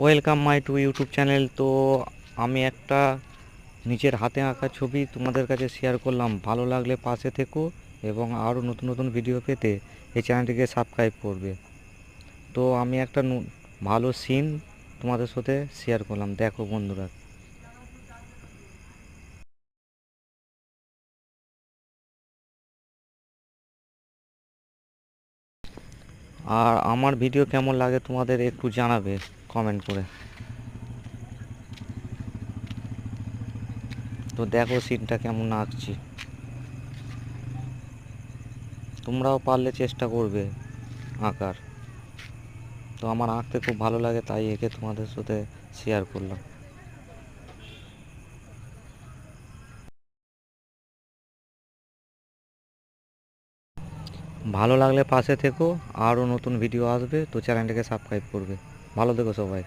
Welcome my to YouTube channel. তো আমি একটা নিজের হাতে আঁকা ছবি তোমাদের কাছে শেয়ার করলাম। ভালো লাগলে পাশে থেকো এবং আরও নতুন নতুন ভিডিও পেতে এই চ্যানেলটিকে সাবস্ক্রাইব করবে। তো আমি একটা ভালো সিন তোমাদের সাথে শেয়ার করলাম, দেখো বন্ধুরা। আর আমার ভিডিও কেমন লাগে তোমাদের একটু জানাবে কমেন্ট করে। তো দেখো সিনটা কেমন আঁকছি, তোমরাও পারলে চেষ্টা করবে আঁকার। তো আমার আঁকতে খুব ভালো লাগে, তাই এঁকে তোমাদের সাথে শেয়ার করলাম। ভালো লাগলে পাশে থেকো, আরও নতুন ভিডিও আসবে, তো চ্যানেলটাকে সাবস্ক্রাইব করবে। ভালো থেকো সবাই।